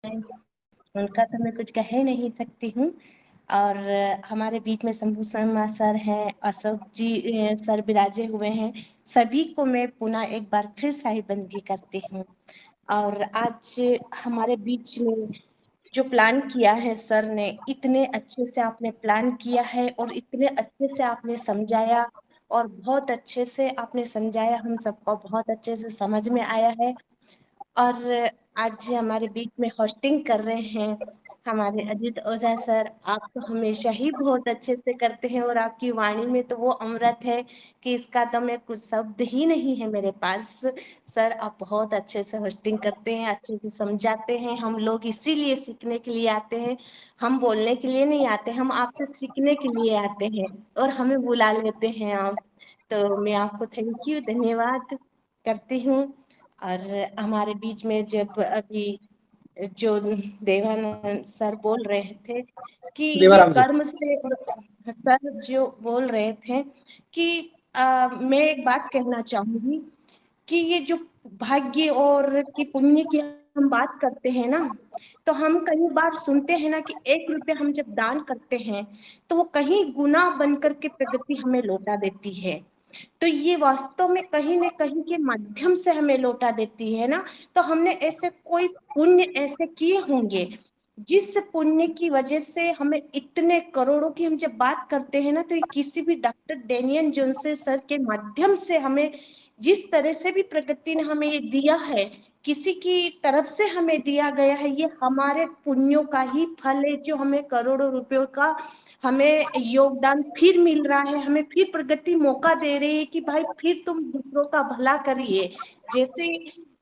उनका तो मैं कुछ कह नहीं सकती हूँ। और हमारे बीच में शंभू शर्मा सर हैं, अशोक जी सर विराजे हुए हैं। सभी को मैं पुनः एक बार फिर साहिबंदगी करती हूँ। और आज हमारे बीच में जो प्लान किया है सर ने, इतने अच्छे से आपने प्लान किया है और इतने अच्छे से आपने समझाया, और बहुत अच्छे से आपने समझाया, हम सबको बहुत अच्छे से समझ में आया है। और आज हमारे बीच में होस्टिंग कर रहे हैं हमारे अजीत ओझा सर। आप तो हमेशा ही बहुत अच्छे से करते हैं, और आपकी वाणी में तो वो अमृत है कि इसका तो मैं कुछ शब्द ही नहीं है मेरे पास। सर आप बहुत अच्छे से होस्टिंग करते हैं, अच्छे से समझाते हैं। हम लोग इसीलिए सीखने के लिए आते हैं, हम बोलने के लिए नहीं आते, हम आपसे सीखने के लिए आते हैं, और हमें बुला लेते हैं आप। तो मैं आपको थैंक यू, धन्यवाद करती हूँ। और हमारे बीच में जब अभी जो देवानंद सर बोल रहे थे कि ये देवाराम जी। कर्म से, और सर जो बोल रहे थे कि मैं एक बात कहना चाहूंगी कि ये जो भाग्य और की पुण्य की हम बात करते हैं ना, तो हम कई बार सुनते हैं ना कि 1 रुपया हम जब दान करते हैं तो वो कहीं गुना बनकर के प्रगति हमें लौटा देती है। तो ये वास्तव में कहीं न कहीं के माध्यम से हमें लौटा देती है ना। तो हमने ऐसे कोई पुण्य ऐसे किए होंगे, जिस पुण्य की वजह से हमें इतने करोड़ों की, हम जब बात करते हैं ना, तो ये किसी भी डॉक्टर डेनियल जोन्स सर के माध्यम से हमें जिस तरह से भी प्रगति ने हमें ये दिया है, किसी की तरफ से हमें दिया गया है, ये हमारे पुण्यों का ही फल है, जो हमें करोड़ों रुपयों का हमें योगदान फिर मिल रहा है, हमें फिर प्रगति मौका दे रही है कि भाई फिर तुम दूसरों का भला करिए। जैसे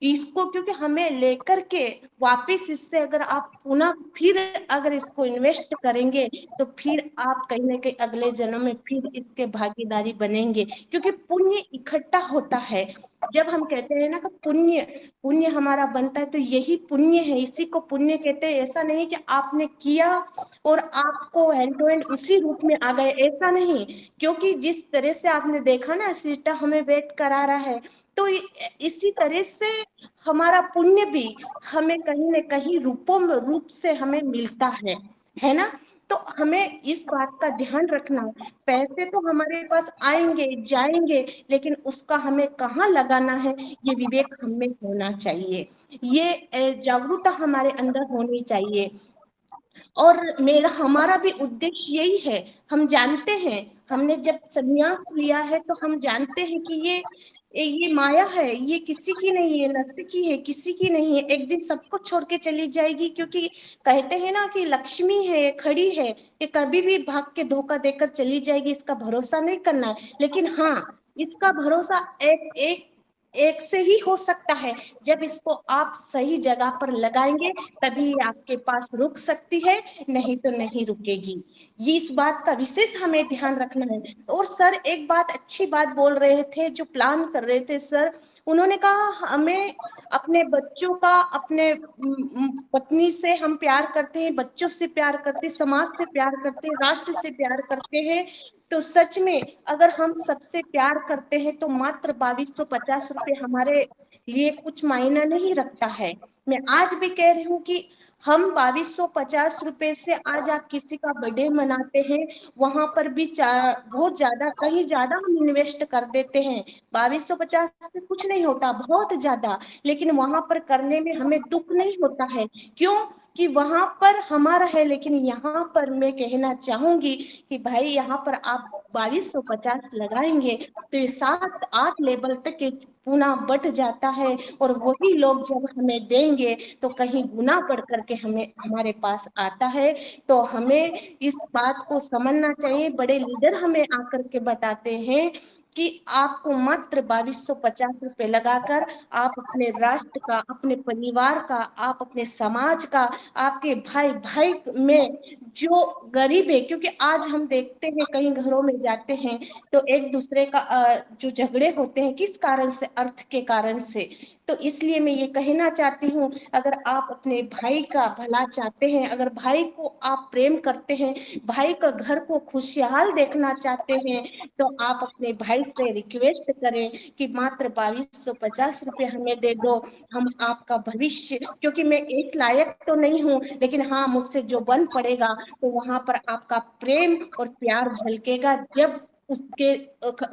इसको, क्योंकि हमें लेकर के वापस इससे अगर आप पुनः फिर अगर इसको इन्वेस्ट करेंगे, तो फिर आप कहीं ना कहीं अगले जन्म में फिर इसके भागीदारी बनेंगे, क्योंकि पुण्य इकट्ठा होता है। जब हम कहते हैं ना कि पुण्य पुण्य हमारा बनता है, तो यही पुण्य है, इसी को पुण्य कहते हैं। ऐसा नहीं कि आपने किया और आपको हैंड टू हैंड उसी रूप में आ गए, ऐसा नहीं। क्योंकि जिस तरह से आपने देखा ना, सिस्टम हमें वेट करा रहा है, तो इसी तरह से हमारा पुण्य भी हमें कहीं न कहीं रूपों में रूप से हमें मिलता है ना। तो हमें इस बात का ध्यान रखना, पैसे तो हमारे पास आएंगे जाएंगे, लेकिन उसका हमें कहाँ लगाना है, ये विवेक हमें होना चाहिए, ये जागरूकता हमारे अंदर होनी चाहिए। और मेरा हमारा भी उद्देश्य यही है। हम जानते हैं, हमने जब संन्यास लिया है तो हम जानते हैं कि ये माया है, ये किसी की नहीं है, नष्ट की है, किसी की नहीं है, एक दिन सबको छोड़ के चली जाएगी। क्योंकि कहते हैं ना कि लक्ष्मी है, खड़ी है, ये कभी भी भाग के धोखा देकर चली जाएगी, इसका भरोसा नहीं करना है। लेकिन हाँ, इसका भरोसा एक एक एक से ही हो सकता है, जब इसको आप सही जगह पर लगाएंगे, तभी आपके पास रुक सकती है, नहीं तो नहीं रुकेगी। ये इस बात का विशेष हमें ध्यान रखना है। और सर एक बात, अच्छी बात बोल रहे थे, जो प्लान कर रहे थे सर, उन्होंने कहा हमें अपने बच्चों का, अपने पत्नी से हम प्यार करते हैं, बच्चों से प्यार करते हैं, समाज से प्यार करते हैं, राष्ट्र से प्यार करते हैं। तो सच में अगर हम सबसे प्यार करते हैं, तो मात्र 2250 रुपये हमारे लिए कुछ मायना नहीं रखता है। मैं आज भी कह रही हूँ कि हम 2250 रुपये से आज आप किसी का बर्थडे मनाते हैं, वहां पर भी बहुत ज्यादा, कहीं ज्यादा हम इन्वेस्ट कर देते हैं। 2250 से कुछ नहीं होता, बहुत ज्यादा, लेकिन वहां पर करने में हमें दुख नहीं होता है। क्यों? कि वहां पर हमारा है। लेकिन यहाँ पर मैं कहना चाहूंगी कि भाई यहाँ पर आप 2250 लगाएंगे, तो ये 7-8 लेवल तक ये पुनः बढ़ जाता है, और वही लोग जब हमें देंगे तो कहीं गुना बढ़ करके हमें हमारे पास आता है। तो हमें इस बात को समझना चाहिए। बड़े लीडर हमें आकर के बताते हैं कि आपको मात्र 2250 रुपये लगाकर आप अपने राष्ट्र का, अपने परिवार का, आप अपने समाज का, आपके भाई भाई में जो गरीब है, क्योंकि आज हम देखते हैं कई घरों में जाते हैं तो एक दूसरे का जो झगड़े होते हैं, किस कारण से? अर्थ के कारण से। तो इसलिए मैं ये कहना चाहती हूँ, अगर आप अपने भाई का भला चाहते हैं, अगर भाई को आप प्रेम करते हैं, भाई का घर को खुशहाल देखना चाहते हैं, तो आप अपने भाई से रिक्वेस्ट करें कि मात्र 2250 रुपये हमें दे दो, हम आपका भविष्य, क्योंकि मैं इस लायक तो नहीं हूँ, लेकिन हाँ मुझसे जो बन पड़ेगा, तो वहां पर आपका प्रेम और प्यार झलकेगा। जब उसके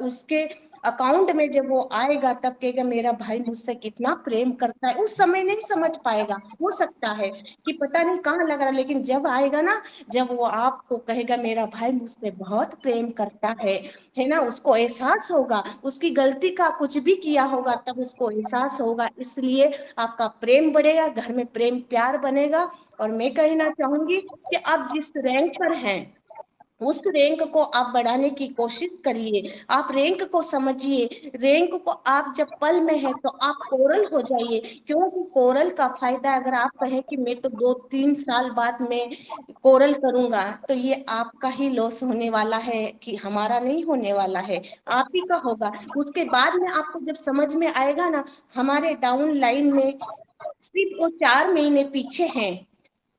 उसके अकाउंट में जब वो आएगा, तब कहेगा मेरा भाई मुझसे कितना प्रेम करता है। उस समय नहीं समझ पाएगा, हो सकता है कि पता नहीं कहाँ लग रहा, लेकिन जब आएगा ना, जब वो आपको कहेगा मेरा भाई मुझसे बहुत प्रेम करता है ना, उसको एहसास होगा, उसकी गलती का कुछ भी किया होगा तब उसको एहसास होगा। इसलिए आपका प्रेम बढ़ेगा, घर में प्रेम प्यार बनेगा। और मैं कहना चाहूंगी कि आप जिस रैंक पर हैं, उस रैंक को आप बढ़ाने की कोशिश करिए। आप रैंक को समझिए, रैंक को आप जब पल में है तो आप कोरल हो जाइए। क्योंकि कोरल का फायदा, अगर आप कहें कि मैं तो 2-3 साल बाद में कोरल करूंगा, तो ये आपका ही लॉस होने वाला है, कि हमारा नहीं होने वाला है, आप ही का होगा। उसके बाद में आपको जब समझ में आएगा ना, हमारे डाउन लाइन में सिर्फ वो 4 महीने पीछे हैं,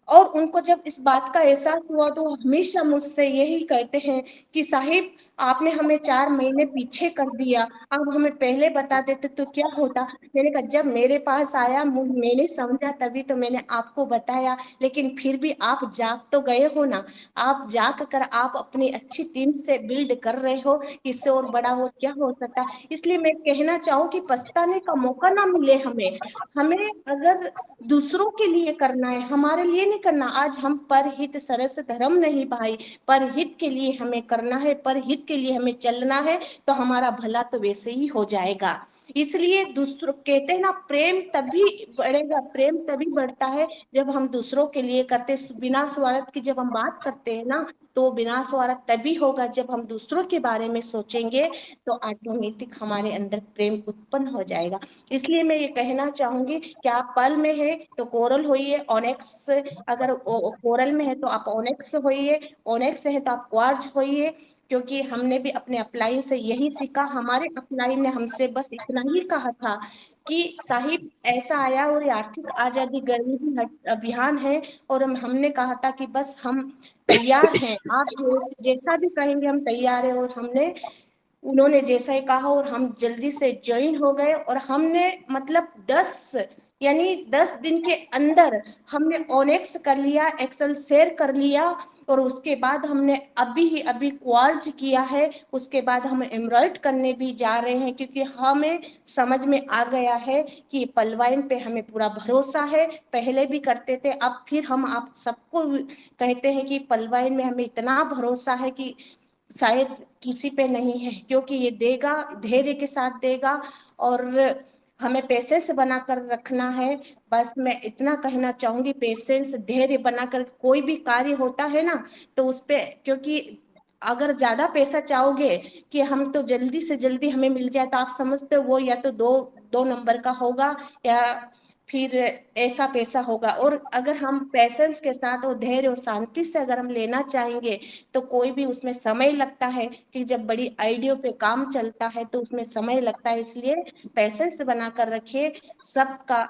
और उनको जब इस बात का एहसास हुआ, तो वो हमेशा मुझसे यही कहते हैं कि साहिब, आपने हमें 4 महीने पीछे कर दिया, आप हमें पहले बता देते तो क्या होता। मैंने कहा जब मेरे पास आया, मैंने समझा, तभी तो मैंने आपको बताया। लेकिन फिर भी आप जाग तो गए हो ना, आप जाग कर आप अपनी अच्छी टीम से बिल्ड कर रहे हो, इससे और बड़ा हो क्या हो सकता। इसलिए मैं कहना चाहूँ कि पछताने का मौका ना मिले हमें। हमें अगर दूसरों के लिए करना है, हमारे लिए नहीं करना। आज हम परहित सरस धर्म नहीं भाई, परहित के लिए हमें करना है, परहित के लिए हमें चलना है, तो हमारा भला तो वैसे ही हो जाएगा। इसलिए दूसरों कहते हैं ना, प्रेम तभी बढ़ेगा, प्रेम तभी बढ़ता है जब हम दूसरों के लिए करते, बिना स्वार्थ की जब हम बात करते हैं ना, तो बिना स्वार्थ तभी होगा जब हम दूसरों के बारे में सोचेंगे, तो ऑटोमेटिक हमारे अंदर प्रेम उत्पन्न हो जाएगा। इसलिए मैं ये कहना चाहूंगी कि आप पल में है तो कोरल होइए, ऑनेक्स, अगर कोरल में है तो आप ऑनेक्स होइए, ऑनेक्स है तो आप क्वार्ज होइए। क्योंकि हमने भी अपने अपलाइन से यही सीखा, हमारे अपलाइन ने हमसे बस इतना ही कहा था कि साहिब ऐसा आया और ये आर्थिक आजादी गरीबी अभियान है, और हमने कहा था कि बस हम तैयार हैं, आप जैसा भी कहेंगे हम तैयार हैं। और हमने, उन्होंने जैसा ही कहा, और हम जल्दी से ज्वाइन हो गए, और हमने मतलब 10 दिन के अंदर हमने ओनेक्स कर लिया, एक्सेल शेयर कर लिया, और उसके बाद हमने अभी ही अभी क्वार्ज किया है। उसके बाद हम एम्ब्रॉयड करने भी जा रहे हैं, क्योंकि हमें समझ में आ गया है कि पलवाइन पे हमें पूरा भरोसा है। पहले भी करते थे, अब फिर हम आप सबको कहते हैं कि पलवाइन में हमें इतना भरोसा है कि शायद किसी पे नहीं है, क्योंकि ये देगा, धैर्य के साथ देगा, और हमें पेशेंस बनाकर रखना है। बस मैं इतना कहना चाहूंगी, पेशेंस धैर्य बनाकर कोई भी कार्य होता है ना, तो उस पे, क्योंकि अगर ज्यादा पैसा चाहोगे कि हम तो जल्दी से जल्दी हमें मिल जाए, तो आप समझते हो वो या तो दो दो नंबर का होगा, या फिर ऐसा पैसा होगा। और अगर हम पैसेंस के साथ और धैर्य और शांति से अगर हम लेना चाहेंगे, तो कोई भी उसमें समय लगता है, कि जब बड़ी आइडियो पे काम चलता है तो उसमें समय लगता है। इसलिए पैसेंस बनाकर रखिए। सबका,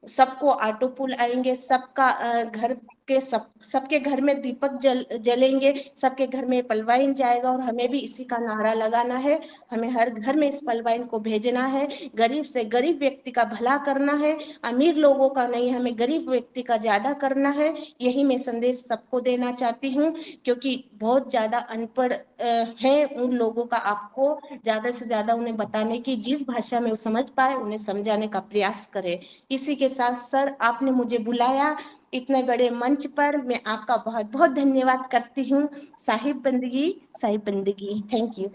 सबको ऑटो पुल आएंगे, सबका घर के सबके घर में दीपक जलेंगे, सबके घर में पलवाइन जाएगा, और हमें भी इसी का नारा लगाना है। हमें हर घर में इस पलवाइन को भेजना है, गरीब से गरीब व्यक्ति का भला करना है, अमीर लोगों का नहीं, हमें गरीब व्यक्ति का ज्यादा करना है। यही मैं संदेश सबको देना चाहती हूँ, क्योंकि बहुत ज्यादा अनपढ़ हैं उन लोगों का, आपको ज्यादा से ज्यादा उन्हें बताने की, जिस भाषा में वो समझ पाए उन्हें समझाने का प्रयास करें। इसी के साथ सर, आपने मुझे बुलाया इतने बड़े मंच पर, मैं आपका बहुत बहुत धन्यवाद करती हूँ। साहिब बंदगी, साहिब बंदगी, थैंक यू।